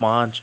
5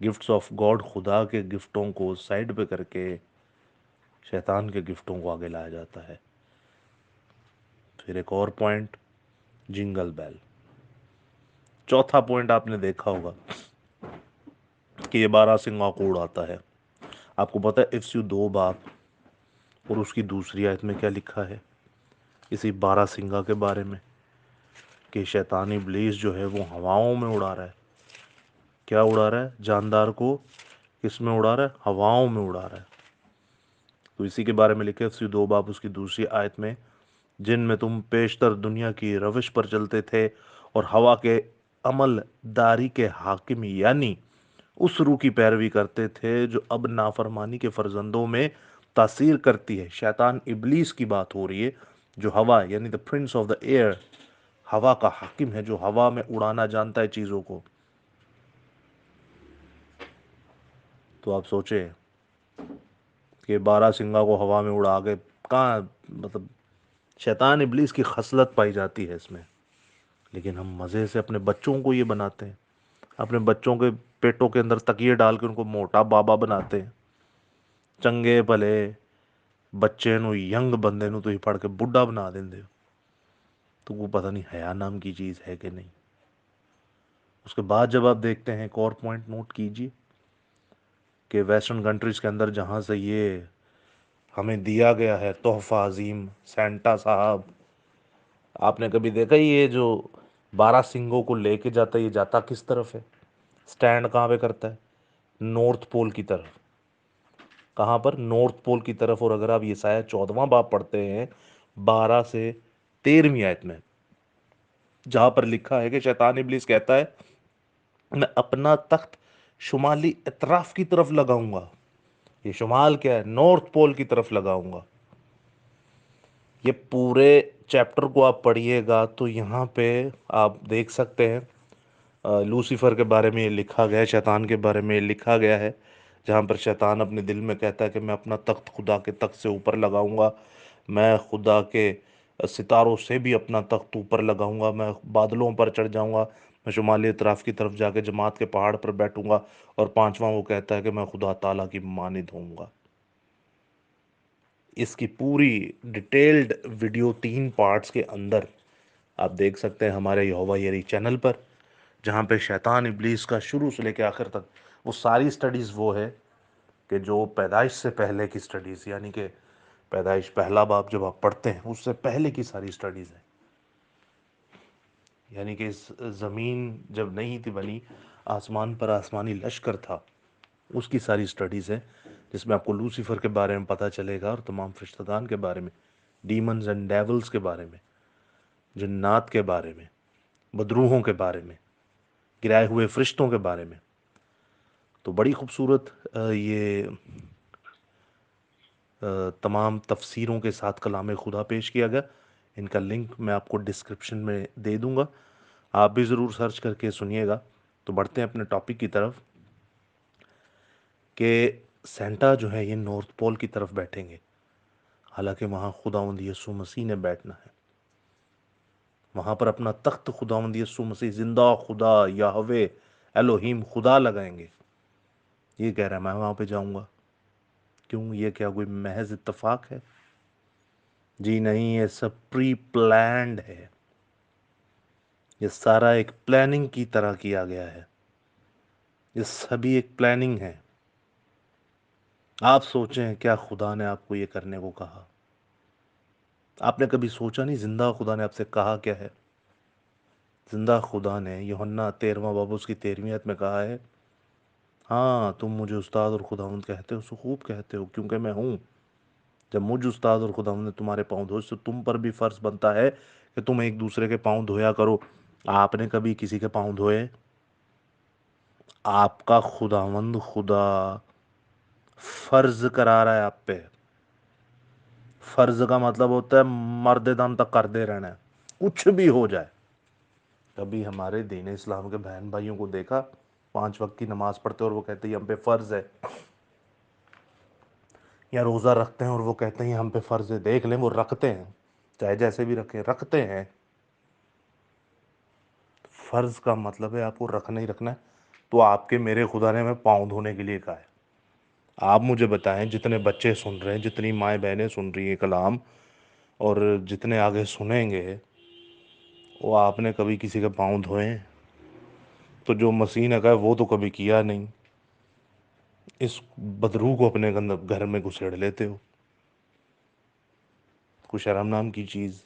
gifts of God, خدا کے گفٹوں کو سائڈ پہ کر کے شیطان کے گفٹوں کو آگے لایا جاتا ہے۔ پھر ایک اور پوائنٹ، جنگل بیل۔ چوتھا پوائنٹ آپ نے دیکھا ہوگا کہ یہ 12 سنگا کو اڑاتا ہے۔ آپ کو پتا ہے افسیو 2 باب اور اس کی دوسری آیت میں کیا لکھا ہے اسی 12 سنگا کے بارے میں، کہ شیطان ابلیس جو ہے وہ ہواؤں میں اڑا رہا ہے۔ کیا اڑا رہا ہے؟ جاندار کو کس میں اڑا رہا ہے؟ ہواؤں میں اڑا رہا ہے۔ تو اسی کے بارے میں لکھے افسیو 2 باب اس کی دوسری آیت میں، جن میں تم پیشتر دنیا کی روش پر چلتے تھے اور ہوا کے عمل داری کے حاکم یعنی اس روح کی پیروی کرتے تھے جو اب نافرمانی کے فرزندوں میں تاثیر کرتی ہے۔ شیطان ابلیس کی بات ہو رہی ہے، جو ہوا یعنی دا پرنس آف دا ایئر، ہوا کا حاکم ہے، جو ہوا میں اڑانا جانتا ہے چیزوں کو۔ تو آپ سوچیں کہ 12 سنگا کو ہوا میں اڑا کے کہاں، مطلب شیطان ابلیس کی خصلت پائی جاتی ہے اس میں، لیکن ہم مزے سے اپنے بچوں کو یہ بناتے ہیں، اپنے بچوں کے پیٹوں کے اندر تکیے ڈال کے ان کو موٹا بابا بناتے ہیں۔ چنگے بھلے بچے نو، ینگ بندے نو تو پڑھ کے بڈھا بنا دیندے ہو، تو وہ پتہ نہیں حیا نام کی چیز ہے کہ نہیں۔ اس کے بعد جب آپ دیکھتے ہیں ایک اور پوائنٹ نوٹ کیجئے کہ ویسٹرن کنٹریز کے اندر جہاں سے یہ ہمیں دیا گیا ہے تحفہ عظیم، سینٹا صاحب، آپ نے کبھی دیکھا یہ جو 12 سنگوں کو لے کے جاتا ہے، یہ جاتا کس طرف ہے؟ سٹینڈ کہاں پہ کرتا ہے؟ نارتھ پول کی طرف۔ کہاں پر؟ نارتھ پول کی طرف۔ اور اگر آپ یسایہ 14واں باب پڑھتے ہیں 12 سے 13ویں آیت میں، جہاں پر لکھا ہے کہ شیطان ابلیس کہتا ہے میں اپنا تخت شمالی اطراف کی طرف لگاؤں گا۔ یہ شمال کیا ہے؟ نارتھ پول کی طرف لگاؤں گا۔ یہ پورے چیپٹر کو آپ پڑھیے گا تو یہاں پہ آپ دیکھ سکتے ہیں لوسیفر کے بارے میں یہ لکھا گیا ہے، شیطان کے بارے میں یہ لکھا گیا ہے، جہاں پر شیطان اپنے دل میں کہتا ہے کہ میں اپنا تخت خدا کے تخت سے اوپر لگاؤں گا، میں خدا کے ستاروں سے بھی اپنا تخت اوپر لگاؤں گا، میں بادلوں پر چڑھ جاؤں گا، میں شمالی اطراف کی طرف جا کے جماعت کے پہاڑ پر بیٹھوں گا۔ اور پانچواں وہ کہتا ہے کہ میں خدا تعالیٰ کی مانند ہوں گا۔ اس کی پوری ڈیٹیلڈ ویڈیو 3 پارٹس کے اندر آپ دیکھ سکتے ہیں ہمارے یہوہ یری چینل پر، جہاں پہ شیطان ابلیس کا شروع سے لے کے آخر تک وہ ساری سٹڈیز وہ ہے کہ جو پیدائش سے پہلے کی سٹڈیز، یعنی کہ پیدائش پہلا باب جب آپ پڑھتے ہیں اس سے پہلے کی ساری سٹڈیز ہیں، یعنی کہ اس زمین جب نہیں تھی بنی، آسمان پر آسمانی لشکر تھا، اس کی ساری سٹڈیز ہیں، جس میں آپ کو لوسیفر کے بارے میں پتہ چلے گا اور تمام فرشتگان کے بارے میں، ڈیمنز اینڈ ڈیولز کے بارے میں، جنات کے بارے میں، بدروحوں کے بارے میں، گرائے ہوئے فرشتوں کے بارے میں۔ تو بڑی خوبصورت یہ تمام تفسیروں کے ساتھ کلام خدا پیش کیا گیا۔ ان کا لنک میں آپ کو ڈسکرپشن میں دے دوں گا، آپ بھی ضرور سرچ کر کے سنیے گا۔ تو بڑھتے ہیں اپنے ٹاپک کی طرف کہ سینٹا جو ہے یہ نارتھ پول کی طرف بیٹھیں گے، حالانکہ وہاں خداوند یسوع مسیح نے بیٹھنا ہے، وہاں پر اپنا تخت خداوند یسوع مسیح زندہ خدا یہوہ الوہیم خدا لگائیں گے۔ یہ کہہ رہا ہے میں وہاں پہ جاؤں گا۔ کیوں؟ یہ کیا کوئی محض اتفاق ہے؟ جی نہیں، یہ سب پری پلانڈ ہے، یہ سارا ایک پلاننگ کی طرح کیا گیا ہے، یہ سبھی ایک پلاننگ ہے۔ آپ سوچیں کیا خدا نے آپ کو یہ کرنے کو کہا؟ آپ نے کبھی سوچا نہیں زندہ خدا نے آپ سے کہا کیا ہے؟ زندہ خدا نے یوحنا 13واں باب اس کی 13ویں آیت میں کہا ہے ہاں تم مجھے استاد اور خداوند کہتے ہو، سو خوب کہتے ہو کیونکہ میں ہوں۔ جب مجھ استاد اور خداوند نے تمہارے پاؤں دھوئے تو تم پر بھی فرض بنتا ہے کہ تم ایک دوسرے کے پاؤں دھویا کرو۔ آپ نے کبھی کسی کے پاؤں دھوئے؟ آپ کا خداوند خدا فرض کرا رہا ہے آپ پہ۔ فرض کا مطلب ہوتا ہے مرد دم تک کرتے رہنا ہے، کچھ بھی ہو جائے۔ کبھی ہمارے دین اسلام کے بہن بھائیوں کو دیکھا 5 وقت کی نماز پڑھتے اور وہ کہتے ہیں ہم پہ فرض ہے، یا روزہ رکھتے ہیں اور وہ کہتے ہیں ہم پہ فرض ہے؟ دیکھ لیں وہ رکھتے ہیں، چاہے جیسے بھی رکھیں، رکھتے ہیں۔ فرض کا مطلب ہے آپ کو رکھنا ہی رکھنا ہے، تو آپ کے میرے خدا نے ہمیں پاؤں دھونے کے لیے کہا ہے؟ آپ مجھے بتائیں، جتنے بچے سن رہے ہیں، جتنی مائیں بہنیں سن رہی ہیں کلام، اور جتنے آگے سنیں گے، وہ آپ نے کبھی کسی کے پاؤں دھوئے ہیں؟ تو جو مسیح نے کہا ہے وہ تو کبھی کیا نہیں. اس بدروح کو اپنے گھر میں گھسیڑ لیتے ہو. کوئی شرم نام کی چیز.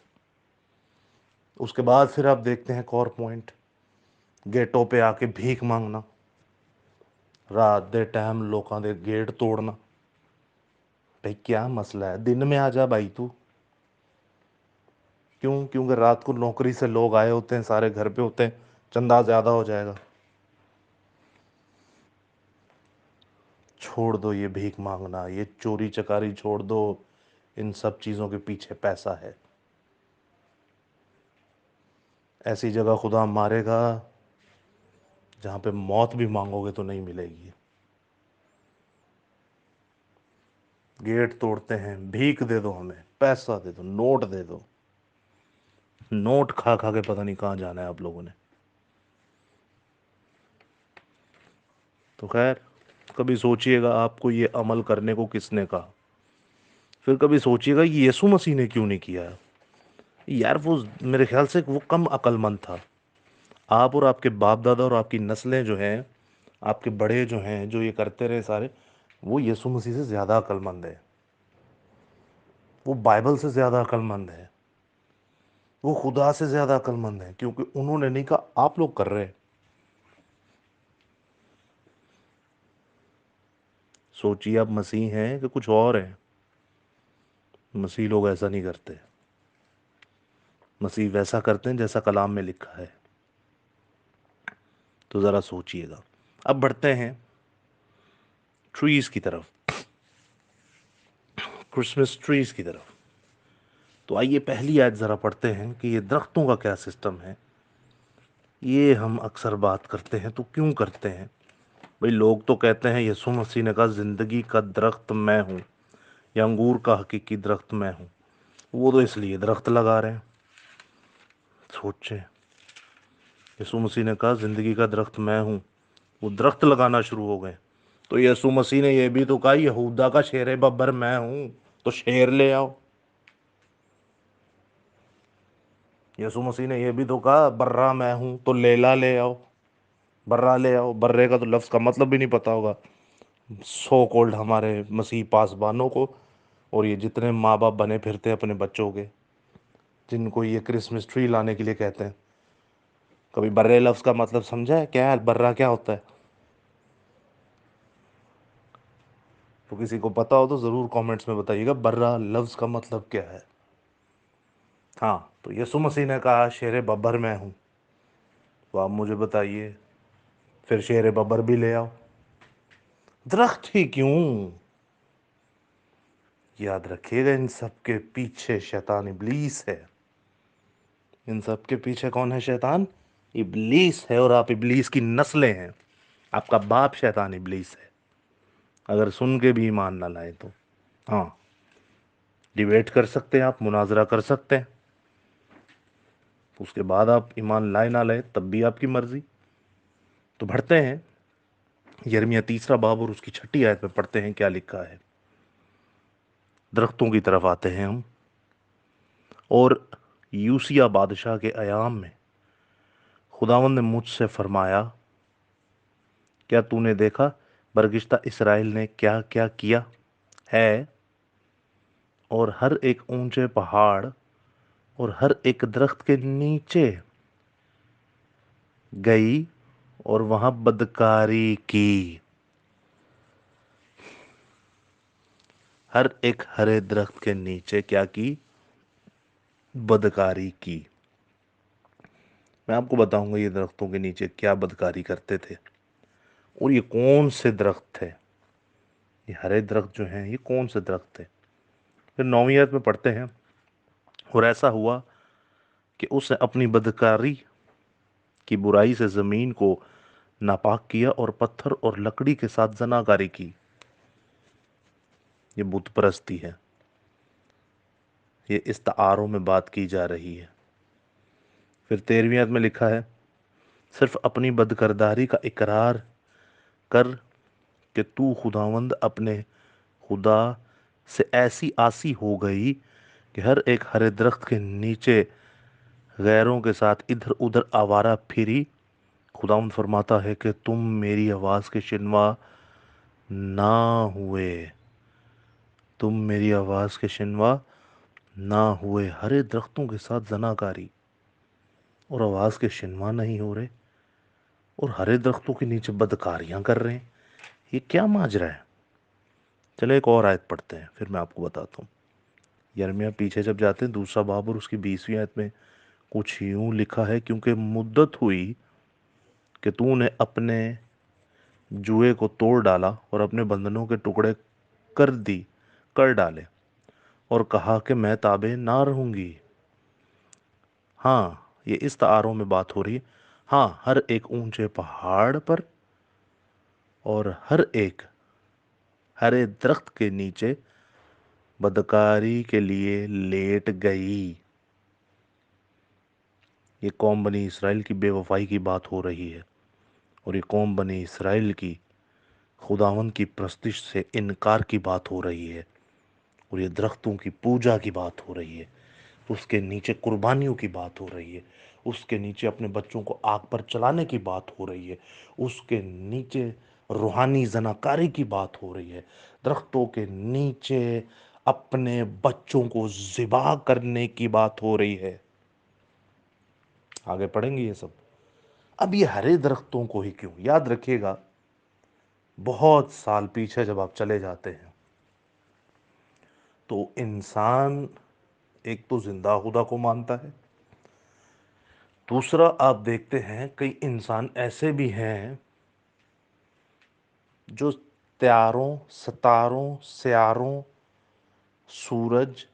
اس کے بعد پھر آپ دیکھتے ہیں ایک اور پوائنٹ، گیٹوں پہ آ کے بھیک مانگنا، رات دے ٹائم لوکاں دے گیٹ توڑنا. بھائی کیا مسئلہ ہے؟ دن میں آ جا بھائی تو. کیوں؟ کیونکہ رات کو نوکری سے لوگ آئے ہوتے ہیں، سارے گھر پہ ہوتے ہیں، چندہ زیادہ ہو جائے گا. چھوڑ دو یہ بھیک مانگنا، یہ چوری چکاری چھوڑ دو. ان سب چیزوں کے پیچھے پیسہ ہے. ایسی جگہ خدا مارے گا جہاں پہ موت بھی مانگو گے تو نہیں ملے گی. گیٹ توڑتے ہیں، بھیک دے دو، ہمیں پیسہ دے دو، نوٹ دے دو. نوٹ کھا کھا کے پتہ نہیں کہاں جانا ہے آپ لوگوں نے. تو خیر، کبھی سوچئے گا آپ کو یہ عمل کرنے کو کس نے کہا. پھر کبھی سوچئے گا کہ یسوع مسیح نے کیوں نہیں کیا ہے. یار وہ میرے خیال سے وہ کم عقل مند تھا. آپ اور آپ کے باپ دادا اور آپ کی نسلیں جو ہیں، آپ کے بڑے جو ہیں، جو یہ کرتے رہے سارے، وہ یسوع مسیح سے زیادہ عقل مند ہے. وہ بائبل سے زیادہ عقل مند ہے. وہ خدا سے زیادہ عقل مند ہے، کیونکہ انہوں نے نہیں کہا، آپ لوگ کر رہے. سوچیے آپ مسیح ہیں کہ کچھ اور ہیں. مسیح لوگ ایسا نہیں کرتے. مسیح ویسا کرتے ہیں جیسا کلام میں لکھا ہے. تو ذرا سوچئے گا. اب بڑھتے ہیں ٹریز کی طرف، کرسمس ٹریز کی طرف. تو آئیے پہلی آیت ذرا پڑھتے ہیں کہ یہ درختوں کا کیا سسٹم ہے. یہ ہم اکثر بات کرتے ہیں تو کیوں کرتے ہیں؟ بھئی لوگ تو کہتے ہیں یسوع مسیح نے کہا زندگی کا درخت میں ہوں، یا انگور کا حقیقی درخت میں ہوں. وہ تو اس لیے درخت لگا رہے ہیں. سوچیں، یسوع مسیح نے کہا زندگی کا درخت میں ہوں، وہ درخت لگانا شروع ہو گئے. تو یسوع مسیح نے یہ بھی تو کہا یہودا کا شیر ببر میں ہوں، تو شیر لے آؤ. یسوع مسیح نے یہ بھی تو کہا برہ میں ہوں، تو لیلا لے آؤ. برہ لے آؤ. برے کا تو لفظ کا مطلب بھی نہیں پتا ہوگا سو کولڈ ہمارے مسیح پاسبانوں کو، اور یہ جتنے ماں باپ بنے پھرتے ہیں اپنے بچوں کے، جن کو یہ کرسمس ٹری لانے کے لیے کہتے ہیں. کبھی برے لفظ کا مطلب سمجھا ہے؟ کیا ہے برہ؟ کیا ہوتا ہے؟ تو کسی کو پتا ہو تو ضرور کامنٹس میں بتائیے گا برہ لفظ کا مطلب کیا ہے. ہاں، تو یسوع مسیح نے کہا شیر ببر میں ہوں. تو آپ مجھے بتائیے، پھر شیر ببر بھی لے آؤ. درخت ہی کیوں، یاد رکھیے گا ان سب کے پیچھے شیطان ابلیس ہے. ان سب کے پیچھے کون ہے؟ شیطان ابلیس ہے. اور آپ ابلیس کی نسلیں ہیں. آپ کا باپ شیطان ابلیس ہے، اگر سن کے بھی ایمان نہ لائے تو. ہاں، ڈیبیٹ کر سکتے ہیں، آپ مناظرہ کر سکتے ہیں. اس کے بعد آپ ایمان لائے نہ لائے تب بھی آپ کی مرضی. تو بڑھتے ہیں یرمیہ 3 باب اور اس کی 6 آیت میں پڑھتے ہیں کیا لکھا ہے. درختوں کی طرف آتے ہیں ہم. اور یوسیہ بادشاہ کے ایام میں خداوند نے مجھ سے فرمایا، کیا تو نے دیکھا برگشتہ اسرائیل نے کیا کیا کیا ہے؟ اور ہر ایک اونچے پہاڑ اور ہر ایک درخت کے نیچے گئی اور وہاں بدکاری کی. ہر ایک ہرے درخت کے نیچے کیا کی؟ بدکاری کی. میں آپ کو بتاؤں گا یہ درختوں کے نیچے کیا بدکاری کرتے تھے، اور یہ کون سے درخت تھے. یہ ہرے درخت جو ہیں یہ کون سے درخت تھے؟ پھر 9 آیت میں پڑھتے ہیں، اور ایسا ہوا کہ اس نے اپنی بدکاری کی برائی سے زمین کو ناپاک کیا اور پتھر اور لکڑی کے ساتھ زناکاری کی. یہ بت پرستی ہے. یہ استعاروں میں بات کی جا رہی ہے. پھر 13 آیت میں لکھا ہے، صرف اپنی بدکرداری کا اقرار کر کہ تو خداوند اپنے خدا سے ایسی آسی ہو گئی کہ ہر ایک ہرے درخت کے نیچے غیروں کے ساتھ ادھر ادھر آوارہ پھری۔ خداوند فرماتا ہے کہ تم میری آواز کے شنوا نہ ہوئے، تم میری آواز کے شنوا نہ ہوئے، ہرے درختوں کے ساتھ زناکاری اور آواز کے شنوا نہیں ہو رہے اور ہرے درختوں کے نیچے بدکاریاں کر رہے ہیں، یہ کیا ماجرا ہے؟ چلے ایک اور آیت پڑھتے ہیں پھر میں آپ کو بتاتا ہوں۔ یرمیہ پیچھے جب جاتے ہیں دوسرا باب اور اس کی 20ویں آیت میں کچھ یوں لکھا ہے، کیونکہ مدت ہوئی کہ تو نے اپنے جوئے کو توڑ ڈالا اور اپنے بندنوں کے ٹکڑے کر ڈالے اور کہا کہ میں تابع نہ رہوں گی۔ ہاں، یہ اس تعاروں میں بات ہو رہی ہے۔ ہاں، ہر ایک اونچے پہاڑ پر اور ہر ایک ہرے درخت کے نیچے بدکاری کے لیے لیٹ گئی۔ یہ قوم بنی اسرائیل کی بے وفائی کی بات ہو رہی ہے، اور یہ قوم بنی اسرائیل کی خداوند کی پرستش سے انکار کی بات ہو رہی ہے، اور یہ درختوں کی پوجا کی بات ہو رہی ہے، اس کے نیچے قربانیوں کی بات ہو رہی ہے، اس کے نیچے اپنے بچوں کو آگ پر چلانے کی بات ہو رہی ہے، اس کے نیچے روحانی زناکاری کی بات ہو رہی ہے، درختوں کے نیچے اپنے بچوں کو ذبح کرنے کی بات ہو رہی ہے۔ آگے پڑھیں گے یہ سب۔ اب یہ ہرے درختوں کو ہی کیوں؟ یاد رکھیے گا، بہت سال پیچھے جب آپ چلے جاتے ہیں تو انسان ایک تو زندہ خدا کو مانتا ہے، دوسرا آپ دیکھتے ہیں کئی انسان ایسے بھی ہیں جو تیاروں، ستاروں، سیاروں، سورج،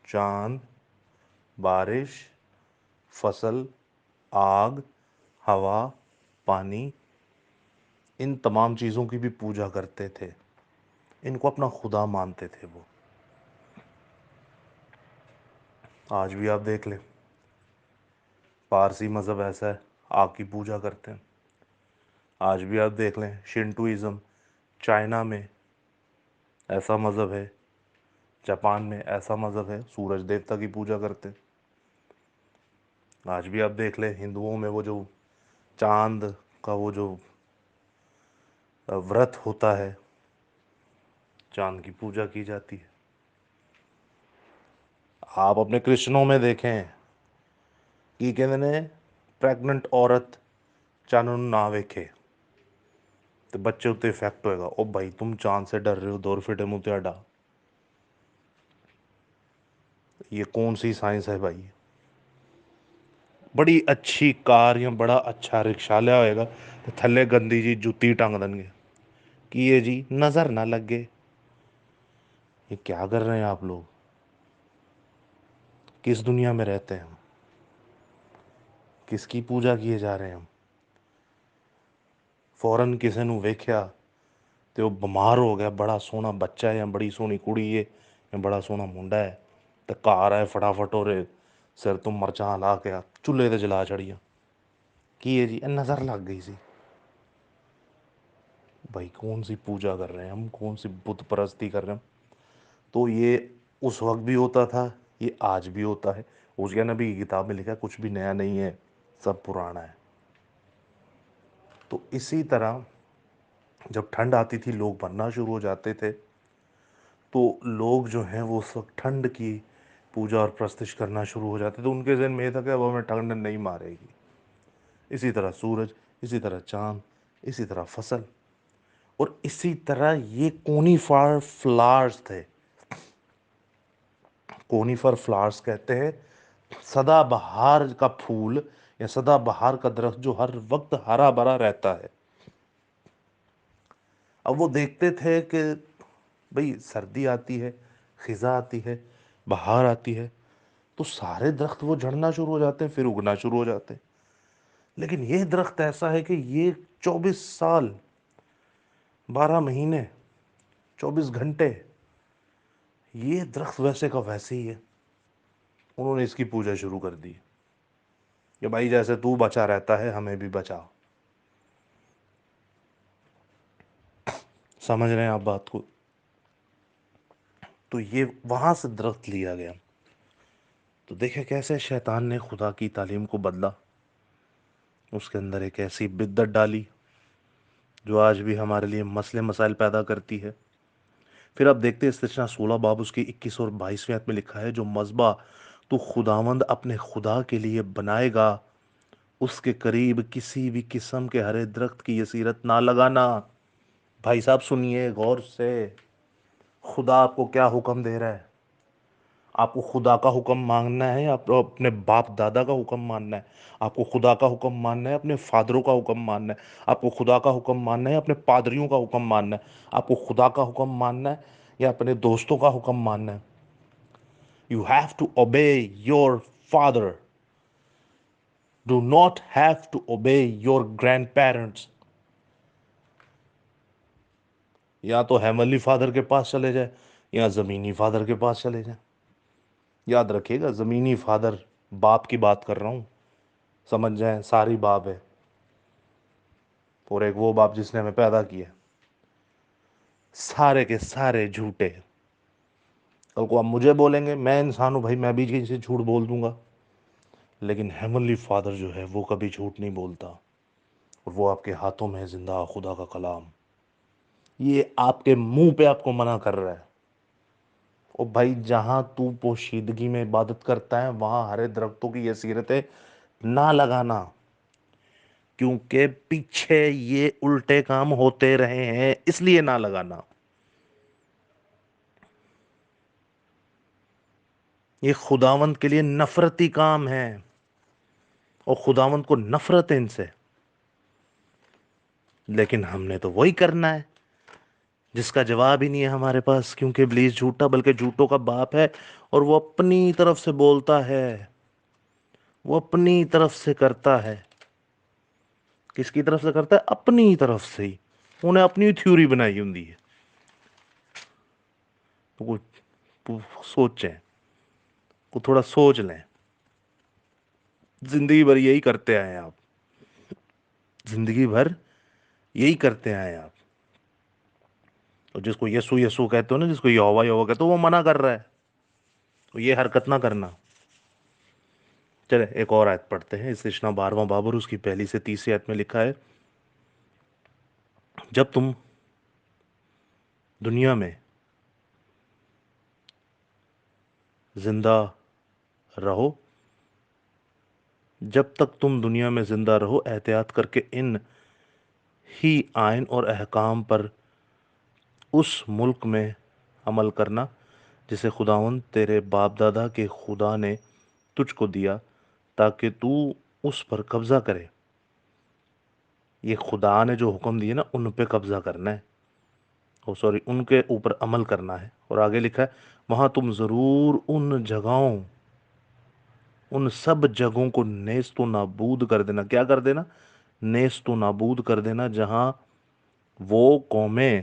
چاند، بارش، فصل، آگ، ہوا، پانی، ان تمام چیزوں کی بھی پوجا کرتے تھے، ان کو اپنا خدا مانتے تھے وہ۔ آج بھی آپ دیکھ لیں، پارسی مذہب ایسا ہے، آگ کی پوجا کرتے ہیں۔ آج بھی آپ دیکھ لیں شنٹوئزم، چائنا میں ایسا مذہب ہے، جاپان میں ایسا مذہب ہے، سورج دیوتا کی پوجا کرتے ہیں۔ آج بھی آپ دیکھ لیں ہندوؤں میں وہ جو چاند کا وہ جو ورت ہوتا ہے، چاند کی پوجا کی جاتی ہے۔ آپ اپنے کرسچنوں میں دیکھیں کہ کہتے ہیں پریگننٹ عورت چانن نہ ویکھے تو بچے اتنے افیکٹ ہوئے گا۔ او بھائی تم چاند سے ڈر رہے ہو، 2 فٹ منہ ڈا، یہ کون سی سائنس ہے بھائی؟ بڑی اچھی کار یا بڑا اچھا رکشا لیا ہوئے گا تو تھلے گندی جی جتی ٹنگ دیں گے کہ یہ جی نظر نہ لگے۔ یہ کیا کر رہے ہیں آپ لوگ؟ کس دنیا میں رہتے ہیں ہم؟ کس کی پوجا کیے جا رہے ہیں ہم؟ فوراً کسی نو ویکھیا تو وہ بیمار ہو گیا، بڑا سونا بچہ ہے یا بڑی سونی کڑی ہے یا بڑا سونا منڈا ہے تو کار آئے فٹافٹ ہو رہے سر تم مرچاں لا کے چولہے تے جلا چڑیا کی ہے جی نظر لگ گئی سی۔ بھائی کون سی پوجا کر رہے ہیں ہم؟ کون سی بت پرستی کر رہے ہیں؟ تو یہ اس وقت بھی ہوتا تھا، یہ آج بھی ہوتا ہے۔ اس کے نبی کی کتاب میں لکھا ہے کچھ بھی نیا نہیں ہے، سب پرانا ہے۔ تو اسی طرح جب ٹھنڈ آتی تھی لوگ مرنا شروع ہو جاتے تھے، تو لوگ جو ہیں وہ اس وقت ٹھنڈ کی پوجا اور پرستش کرنا شروع ہو جاتے تھے۔ ان کے ذہن میں یہ تھا کہ اب ہمیں ٹھنڈ نہیں مارے گی۔ اسی طرح سورج، اسی طرح چاند، اسی طرح فصل، اور اسی طرح یہ کونیفر فلاورز تھے۔ کونیفر فلاورز کہتے ہیں سدا بہار کا پھول یا سدا بہار کا درخت جو ہر وقت ہرا بھرا رہتا ہے۔ اب وہ دیکھتے تھے کہ بھئی سردی آتی ہے، خزاں آتی ہے، بہار آتی ہے تو سارے درخت وہ جھڑنا شروع ہو جاتے ہیں، پھر اگنا شروع ہو جاتے ہیں۔ لیکن یہ درخت ایسا ہے کہ یہ 24 سال، 12 مہینے، 24 گھنٹے یہ درخت ویسے کا ویسے ہی ہے۔ انہوں نے اس کی پوجا شروع کر دی کہ بھائی جیسے تو بچا رہتا ہے ہمیں بھی بچا۔ سمجھ رہے ہیں آپ بات کو؟ تو یہ وہاں سے درخت لیا گیا. تو دیکھیں کیسے شیطان نے خدا کی تعلیم کو بدلا، اس کے اندر ایک ایسی بدت ڈالی جو آج بھی ہمارے لیے مسئلے مسائل پیدا کرتی ہے. پھر آپ دیکھتے استثنا 16 باب اس کی 21 اور 22ویں آیت میں لکھا ہے، جو مذبح تو خداوند اپنے خدا کے لیے بنائے گا اس کے قریب کسی بھی قسم کے ہرے درخت کی یسیرت نہ لگانا. بھائی صاحب سنیے غور سے، خدا آپ کو کیا حکم دے رہا ہے؟ آپ کو خدا کا حکم ماننا ہے یا اپنے باپ دادا کا حکم ماننا ہے؟ آپ کو خدا کا حکم ماننا ہے اپنے فادروں کا حکم ماننا ہے؟ آپ کو خدا کا حکم ماننا ہے اپنے پادریوں کا حکم ماننا ہے؟ آپ کو خدا کا حکم ماننا ہے یا اپنے دوستوں کا حکم ماننا ہے؟ You have to obey your father. Do not have to obey your grandparents. یا تو ہیمنلی فادر کے پاس چلے جائے یا زمینی فادر کے پاس چلے جائیں. یاد رکھیے گا، زمینی فادر باپ کی بات کر رہا ہوں، سمجھ جائیں ساری باپ ہے، اور ایک وہ باپ جس نے ہمیں پیدا کیا. سارے کے سارے جھوٹے. کل کو آپ مجھے بولیں گے، میں انسان ہوں بھائی، میں بھی کہیں سے جھوٹ بول دوں گا، لیکن ہیمنلی فادر جو ہے وہ کبھی جھوٹ نہیں بولتا، اور وہ آپ کے ہاتھوں میں ہے زندہ خدا کا کلام. یہ آپ کے منہ پہ آپ کو منع کر رہا ہے. او بھائی جہاں تو پوشیدگی میں عبادت کرتا ہے وہاں ہرے درختوں کی یہ سیرتیں نہ لگانا، کیونکہ پیچھے یہ الٹے کام ہوتے رہے ہیں، اس لیے نہ لگانا. یہ خداوند کے لیے نفرتی کام ہے، اور خداوند کو نفرت ہے ان سے. لیکن ہم نے تو وہی کرنا ہے جس کا جواب ہی نہیں ہے ہمارے پاس، کیونکہ ابلیس جھوٹا بلکہ جھوٹوں کا باپ ہے، اور وہ اپنی طرف سے بولتا ہے، وہ اپنی طرف سے کرتا ہے. کس کی طرف سے کرتا ہے؟ اپنی طرف سے ہی. انہیں اپنی تھیوری بنائی ہوں ہے. تو کچھ سوچیں، کو تھوڑا سوچ لیں. زندگی بھر یہی کرتے آئے آپ، زندگی بھر یہی کرتے آئے آپ. تو جس کو یسو یسو کہتے ہو نا، جس کو یہوہ یہوہ کہتے ہو، وہ منع کر رہا ہے تو یہ حرکت نہ کرنا. چلے ایک اور آیت پڑھتے ہیں. استثنا 12واں باب اور اس کی 1 سے 30 آیت میں لکھا ہے، جب تم دنیا میں زندہ رہو، جب تک تم دنیا میں زندہ رہو، احتیاط کر کے ان ہی آئین اور احکام پر اس ملک میں عمل کرنا جسے خداوند تیرے باپ دادا کے خدا نے تجھ کو دیا، تاکہ تو اس پر قبضہ کرے. یہ خدا نے جو حکم دیے نا ان پہ قبضہ کرنا ہے، ان کے اوپر عمل کرنا ہے. اور آگے لکھا ہے، وہاں تم ضرور ان جگہوں، ان سب جگہوں کو نیست و نابود کر دینا. کیا کر دینا؟ نیست و نابود کر دینا، جہاں وہ قومیں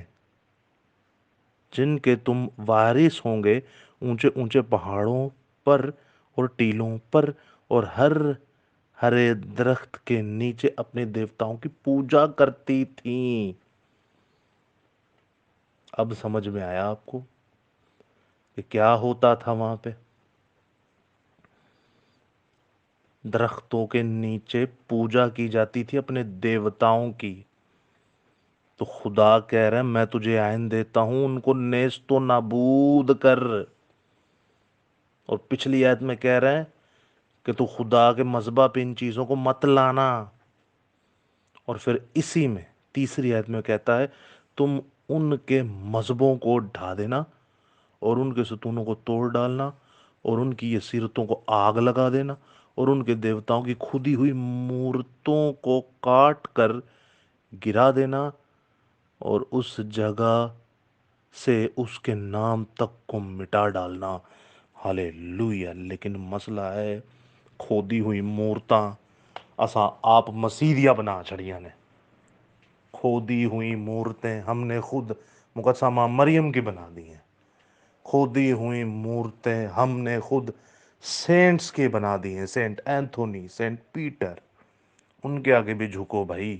جن کے تم وارث ہوں گے اونچے اونچے پہاڑوں پر اور ٹیلوں پر اور ہرے درخت کے نیچے اپنے دیوتاؤں کی پوجا کرتی تھیں. اب سمجھ میں آیا آپ کو کہ کیا ہوتا تھا وہاں پہ؟ درختوں کے نیچے پوجا کی جاتی تھی اپنے دیوتاؤں کی. تو خدا کہہ رہا ہے میں تجھے آئین دیتا ہوں، ان کو نیست و نابود کر. اور پچھلی آیت میں کہہ رہے ہیں کہ تو خدا کے مذبح پہ ان چیزوں کو مت لانا. اور پھر اسی میں تیسری آیت میں کہتا ہے تم ان کے مذہبوں کو ڈھا دینا اور ان کے ستونوں کو توڑ ڈالنا اور ان کی یہ سیرتوں کو آگ لگا دینا اور ان کے دیوتاؤں کی کھدی ہوئی مورتوں کو کاٹ کر گرا دینا اور اس جگہ سے اس کے نام تک کو مٹا ڈالنا. ہالےلویا. لیکن مسئلہ ہے کھودی ہوئی مورتاں اساں آپ مسیدیا بنا چھڑیاں نے. کھودی ہوئی مورتیں ہم نے خود مقدسہ مریم کی بنا دی ہیں. کھودی ہوئی مورتیں ہم نے خود سینٹس کے بنا دی ہیں، سینٹ اینتھونی، سینٹ پیٹر. ان کے آگے بھی جھکو بھائی،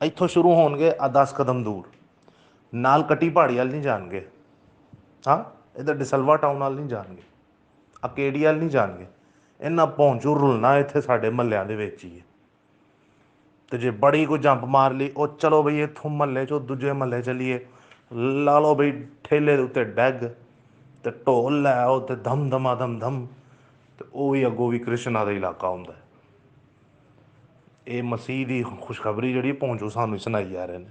ਇੱਥੋਂ ਸ਼ੁਰੂ ਹੋਣਗੇ ਆ 10 ਕਦਮ ਦੂਰ, ਨਾਲ ਕੱਟੀ ਪਹਾੜੀ ਵੱਲ ਨਹੀਂ ਜਾਣਗੇ। ਹਾਂ, ਇੱਧਰ ਡਿਸਲਵਾ ਟਾਊਨ ਵੱਲ ਨਹੀਂ ਜਾਣਗੇ, ਅਕੇਡੀ ਵੱਲ ਨਹੀਂ ਜਾਣਗੇ। ਇਹਨਾਂ ਪਹੁੰਚੂ ਰੁਲਣਾ ਇੱਥੇ ਸਾਡੇ ਮਹੱਲਿਆਂ ਦੇ ਵਿੱਚ ਹੀ ਹੈ। ਤੇ ਜੇ ਬੜੀ ਕੋਈ ਜੰਪ ਮਾਰ ਲਈ, ਉਹ ਚਲੋ ਬਈ ਇੱਥੋਂ ਮਹੱਲੇ 'ਚੋਂ ਦੂਜੇ ਮਹੱਲੇ ਚੱਲੀਏ, ਲਾ ਲਓ ਬਈ ਠੇਲੇ ਦੇ ਉੱਤੇ ਡੈਗ ਤੇ ਢੋਲ ਲੈ ਆਓ ਤੇ ਧਮ ਧਮਾ ਧਮ ਧਮ, ਤੇ ਉਹ ਵੀ ਅੱਗੋਂ ਵੀ ਕ੍ਰਿਸ਼ਨਾ ਦਾ ਇਲਾਕਾ ਹੁੰਦਾ। ਇਹ ਮਸੀਹ ਦੀ ਖੁਸ਼ਖਬਰੀ ਜਿਹੜੀ ਪਹੁੰਚੂ ਸਾਨੂੰ ਸੁਣਾਈ ਜਾ ਰਹੇ ਨੇ।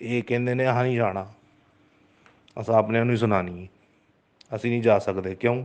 ਇਹ ਕਹਿੰਦੇ ਨੇ ਹਾਂ ਨਹੀਂ ਜਾਣਾ, ਅਸਾਂ ਆਪਣਿਆਂ ਨੂੰ ਹੀ ਸੁਣਾਣੀ ਹੈ, ਅਸੀਂ ਨਹੀਂ ਜਾ ਸਕਦੇ। ਕਿਉਂ?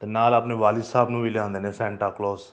ਤੇ ਨਾਲ ਆਪਣੇ ਵਾਲਿਦ ਸਾਹਿਬ ਨੂੰ ਵੀ ਲਿਆਉਂਦੇ ਨੇ, ਸੈਂਟਾ ਕਲੌਸ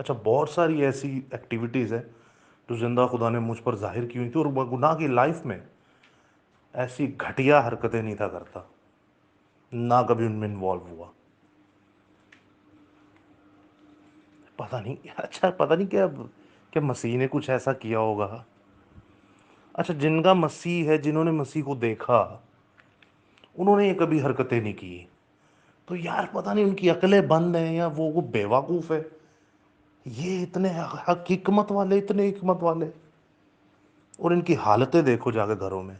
اچھا، بہت ساری ایسی ایکٹیویٹیز ہیں جو زندہ خدا نے مجھ پر ظاہر کی ہوئی تھی، اور میں گناہ کی لائف میں ایسی گھٹیا حرکتیں نہیں تھا کرتا، نہ کبھی ان میں انوالو ہوا. پتہ نہیں، اچھا پتہ نہیں کیا مسیح نے کچھ ایسا کیا ہوگا. اچھا، جن کا مسیح ہے، جنہوں نے مسیح کو دیکھا، انہوں نے یہ کبھی حرکتیں نہیں کی. تو یار پتہ نہیں ان کی عقلیں بند ہیں یا وہ بیوقوف ہے. یہ اتنے حکمت والے، اتنے حکمت والے، اور ان کی حالتیں دیکھو جا کے گھروں میں،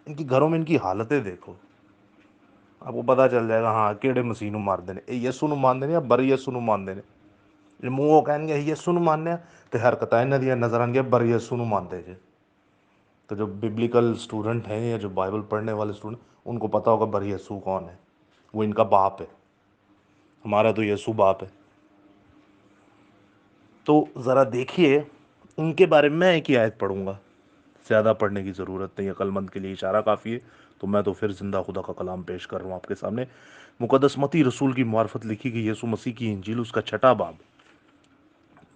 ان کی گھروں میں ان کی حالتیں دیکھو. آپ کو پتا چل جائے گا ہاں کیڑے مسیح نو مار دینے، یسو نو مان دینے یا بر یسو نو مان دینے. منہ کہیں گے یسو نو ماننے، تو حرکتیں انہاں دیاں نظر آن گیا بر یسو نو مانتے جے. تو جو ببلیکل اسٹوڈنٹ ہیں یا جو بائبل پڑھنے والے اسٹوڈنٹ، ان کو پتا ہوگا بر یسوع کون ہے. وہ ان کا باپ ہے. ہمارا تو یسوع باپ ہے. تو ذرا دیکھیے ان کے بارے میں ایک ہی آیت پڑھوں گا، زیادہ پڑھنے کی ضرورت نہیں، عقل مند کے لیے اشارہ کافی ہے. تو میں تو پھر زندہ خدا کا کلام پیش کر رہا ہوں آپ کے سامنے. مقدس متی رسول کی معرفت لکھی گئی یسوع مسیح کی انجیل، اس کا 6واں باب.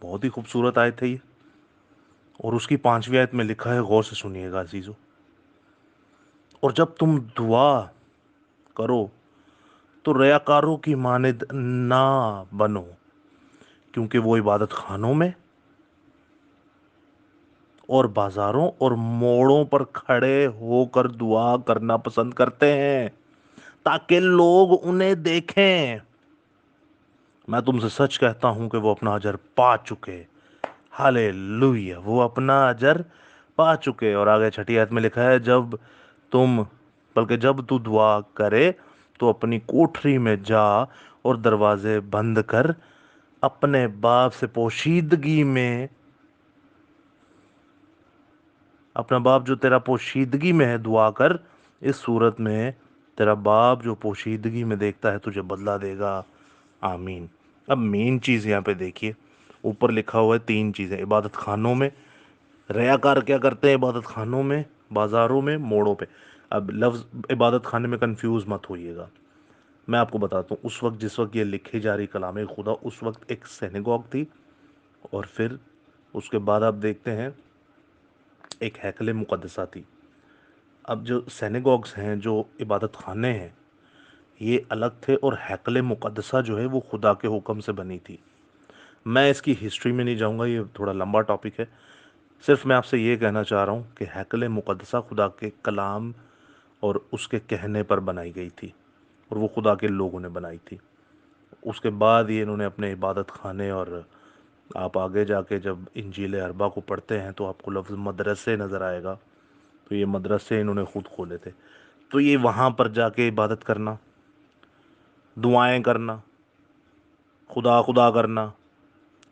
بہت ہی خوبصورت آیت ہے یہ، اور اس کی 5ویں آیت میں لکھا ہے، غور سے سنیے گا عزیزو. اور جب تم دعا کرو تو ریاکاروں کی مانند نہ بنو، کیونکہ وہ عبادت خانوں میں اور بازاروں اور موڑوں پر کھڑے ہو کر دعا کرنا پسند کرتے ہیں تاکہ لوگ انہیں دیکھیں. میں تم سے سچ کہتا ہوں کہ وہ اپنا اجر پا چکے. ہالےلویا، وہ اپنا اجر پا چکے. اور آگے 6 آیت میں لکھا ہے، بلکہ جب تو دعا کرے تو اپنی کوٹری میں جا اور دروازے بند کر اپنے باپ سے پوشیدگی میں، اپنا باپ جو تیرا پوشیدگی میں ہے دعا کر. اس صورت میں تیرا باپ جو پوشیدگی میں دیکھتا ہے تجھے بدلہ دے گا. آمین. اب مین چیز یہاں پہ دیکھیے، اوپر لکھا ہوا ہے 3 چیزیں. عبادت خانوں میں، ریاکار کیا کرتے ہیں عبادت خانوں میں، بازاروں میں، موڑوں پہ. اب لفظ عبادت خانے میں کنفیوز مت ہوئیے گا. میں آپ کو بتاتا ہوں، اس وقت جس وقت یہ لکھی جا رہی کلام خدا، اس وقت ایک سینیگوگ تھی، اور پھر اس کے بعد آپ دیکھتے ہیں ایک ہیکل مقدسہ تھی. اب جو سینیگوگز ہیں، جو عبادت خانے ہیں، یہ الگ تھے، اور ہیکل مقدسہ جو ہے وہ خدا کے حکم سے بنی تھی. میں اس کی ہسٹری میں نہیں جاؤں گا، یہ تھوڑا لمبا ٹاپک ہے. صرف میں آپ سے یہ کہنا چاہ رہا ہوں کہ ہیکل مقدسہ خدا کے کلام اور اس کے کہنے پر بنائی گئی تھی، اور وہ خدا کے لوگوں نے بنائی تھی. اس کے بعد یہ انہوں نے اپنے عبادت خانے، اور آپ آگے جا کے جب انجیل اربع کو پڑھتے ہیں تو آپ کو لفظ مدرسے نظر آئے گا. تو یہ مدرسے انہوں نے خود کھولے تھے. تو یہ وہاں پر جا کے عبادت کرنا، دعائیں کرنا، خدا خدا کرنا،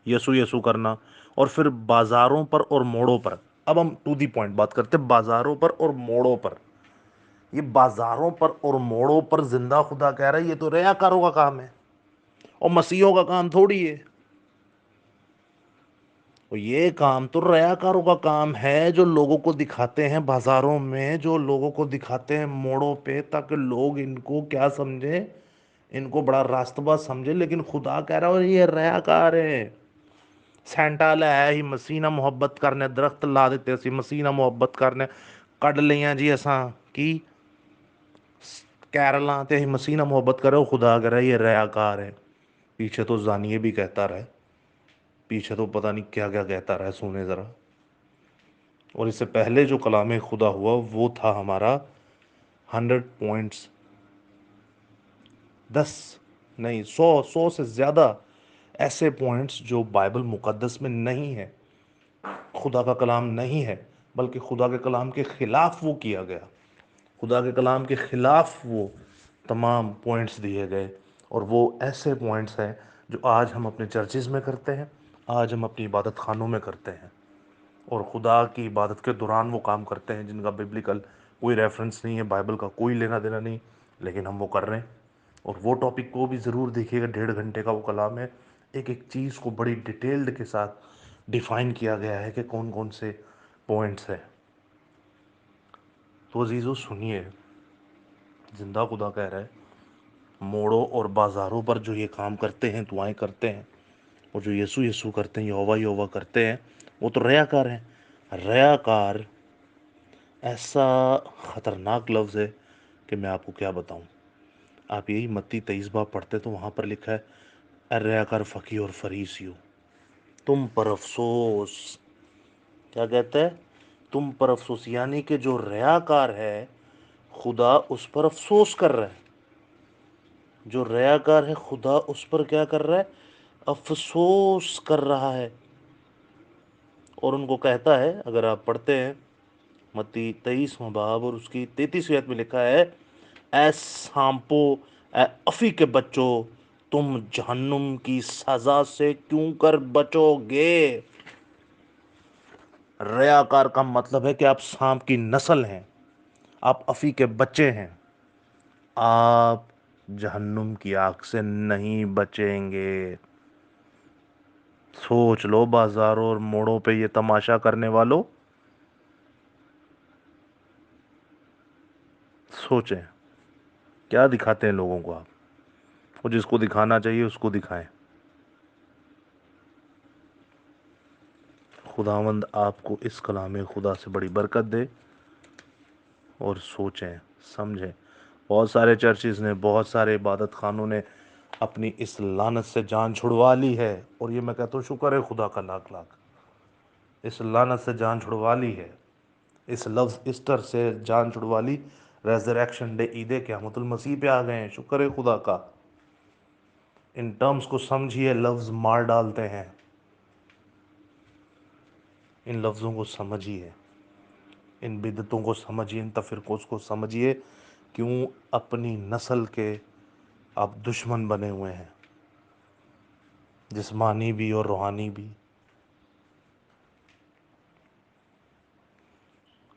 یسوع یسوع کرنا، اور پھر بازاروں پر اور موڑوں پر. اب ہم ٹو دی پوائنٹ بات کرتے ہیں، بازاروں پر اور موڑوں پر. یہ بازاروں پر اور موڑوں پر زندہ خدا کہہ رہا ہے یہ تو ریاکاروں کا کام ہے، اور مسیحوں کا کام تھوڑی ہے. اور یہ کام تو ریاکاروں کا کام ہے، جو لوگوں کو دکھاتے ہیں بازاروں میں، جو لوگوں کو دکھاتے ہیں موڑوں پہ، تاکہ لوگ ان کو کیا سمجھیں، ان کو بڑا راست باز سمجھے. لیکن خدا کہہ رہا ہے یہ ریاکار ہے. سینٹا لے آیا ہی مسیح نہ محبت کرنے، درخت لا دیتے اسی مسیح نہ محبت کرنے، کڈ لیاں جی اساں کی کیرلاں تے مسیح نہ محبت کرو. خدا کہہ رہا ہے یہ ریاکار ہے. پیچھے تو زانیے بھی کہتا رہے، پیچھے تو پتہ نہیں کیا کیا کہتا رہا، سنے ذرا. اور اس سے پہلے جو کلام خدا ہوا وہ تھا ہمارا 100 پوائنٹس، 10 نہیں 100 سے زیادہ ایسے پوائنٹس جو بائبل مقدس میں نہیں ہے، خدا کا کلام نہیں ہے، بلکہ خدا کے کلام کے خلاف وہ کیا گیا. خدا کے کلام کے خلاف وہ تمام پوائنٹس دیے گئے. اور وہ ایسے پوائنٹس ہیں جو آج ہم اپنے چرچز میں کرتے ہیں، آج ہم اپنی عبادت خانوں میں کرتے ہیں، اور خدا کی عبادت کے دوران وہ کام کرتے ہیں جن کا ببلیکل کوئی ریفرنس نہیں ہے، بائبل کا کوئی لینا دینا نہیں، لیکن ہم وہ کر رہے ہیں. اور وہ ٹاپک کو بھی ضرور دیکھیے گا، 1.5 گھنٹے کا وہ کلام ہے. ایک ایک چیز کو بڑی ڈیٹیلڈ کے ساتھ ڈیفائن کیا گیا ہے کہ کون کون سے پوائنٹس ہیں. تو عزیزو سنیے، زندہ خدا کہہ رہا ہے موڑوں اور بازاروں پر جو یہ کام کرتے ہیں، دعائیں کرتے ہیں، اور جو یسوع یسوع کرتے ہیں، یہوہ یہوہ کرتے ہیں، وہ تو ریاکار ہیں۔ ریاکار ایسا خطرناک لفظ ہے کہ میں آپ کو کیا بتاؤں۔ آپ یہی متی 23 باب پڑھتے تو وہاں پر لکھا ہے اے ریاکار فقی اور فریسیو، تم پر افسوس۔ کیا کہتا ہے؟ تم پر افسوس، یعنی کہ جو ریاکار ہے خدا اس پر افسوس کر رہا ہے۔ جو ریاکار ہے خدا اس پر کیا کر رہا ہے؟ افسوس کر رہا ہے۔ اور ان کو کہتا ہے، اگر آپ پڑھتے ہیں متی 23واں باب اور اس کی 33ویں آیت میں لکھا ہے اے سانپو، اے افی کے بچوں، تم جہنم کی سزا سے کیوں کر بچو گے؟ ریاکار کا مطلب ہے کہ آپ سانپ کی نسل ہیں، آپ افی کے بچے ہیں، آپ جہنم کی آگ سے نہیں بچیں گے۔ سوچ لو بازاروں اور موڑوں پہ یہ تماشا کرنے والوں، سوچیں کیا دکھاتے ہیں لوگوں کو آپ؟ وہ جس کو دکھانا چاہیے اس کو دکھائیں۔ خداوند آپ کو اس کلام خدا سے بڑی برکت دے، اور سوچیں، سمجھیں۔ بہت سارے چرچز نے، بہت سارے عبادت خانوں نے اپنی اس لعنت سے جان چھڑوا لی ہے، اور یہ میں کہتا ہوں شکر ہے خدا کا لاکھ لاکھ، اس لعنت سے جان چھڑوا لی ہے، اس لفظ ایسٹر سے جان چھڑوا لی، ریزریکشن ڈے، عید قیامت المسیح پہ آ گئے ہیں، شکر ہے خدا کا۔ ان ٹرمز کو سمجھیے، لفظ مار ڈالتے ہیں، ان لفظوں کو سمجھیے، ان بدعتوں کو سمجھیے، ان تفرقوں کو سمجھیے، کیوں اپنی نسل کے آپ دشمن بنے ہوئے ہیں، جسمانی بھی اور روحانی بھی۔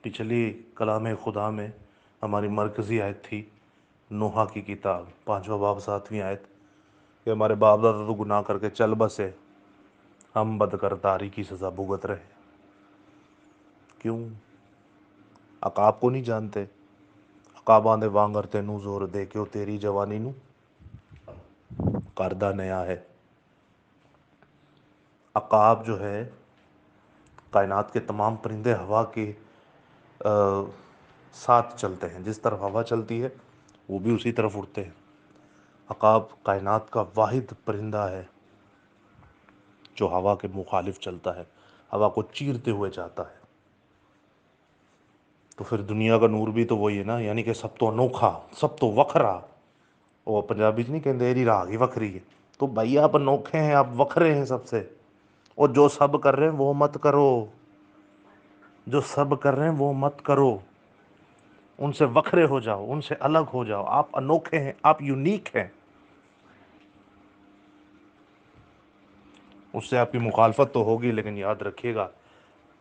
پچھلی کلام خدا میں ہماری مرکزی آیت تھی نوحہ کی کتاب 5واں باب 7ویں آیت، کہ ہمارے باپ دادا تو گناہ کر کے چل بسے، ہم بدکرداری کی سزا بھگت رہے۔ کیوں؟ عقاب کو نہیں جانتے؟ عقاباں دے وانگر تینوں زور دے کے تیری جوانی نو کردہ نیا ہے۔ عقاب جو ہے کائنات کے تمام پرندے ہوا کے ساتھ چلتے ہیں، جس طرف ہوا چلتی ہے وہ بھی اسی طرف اڑتے ہیں۔ عقاب کائنات کا واحد پرندہ ہے جو ہوا کے مخالف چلتا ہے، ہوا کو چیرتے ہوئے جاتا ہے۔ تو پھر دنیا کا نور بھی تو وہی ہے نا، یعنی کہ سب تو انوکھا، سب تو وکھرا۔ وہ پنجابی نہیں کہتے ایری راگ ہی وکھری ہے، تو بھائی آپ انوکھے ہیں، آپ وکھرے ہیں سب سے، اور جو سب کر رہے ہیں وہ مت کرو، جو سب کر رہے ہیں وہ مت کرو، ان سے وکھرے ہو جاؤ، ان سے الگ ہو جاؤ، آپ انوکھے ہیں، آپ یونیک ہیں۔ اس سے آپ کی مخالفت تو ہوگی، لیکن یاد رکھیے گا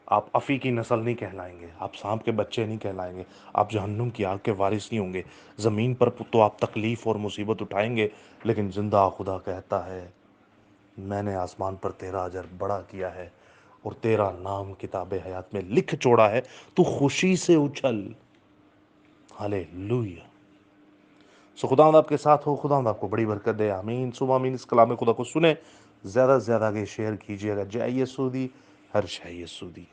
آپ افی کی نسل نہیں کہلائیں گے، آپ سانپ کے بچے نہیں کہلائیں گے، آپ جہنم کی آگ کے وارث نہیں ہوں گے۔ زمین پر تو آپ تکلیف اور مصیبت اٹھائیں گے، لیکن زندہ خدا کہتا ہے میں نے آسمان پر تیرا اجر بڑا کیا ہے، اور تیرا نام کتاب حیات میں لکھ چھوڑا ہے، تو خوشی سے اچھل۔ ہالے۔ سو خداوند آپ کے ساتھ ہو، خداوند آپ کو بڑی برکت دے، آمین صبح آمین۔ اس کلام خدا کو سنیں، زیادہ سے زیادہ آگے شیئر کیجیے گا۔ جے یسودی ہر شے یسودی۔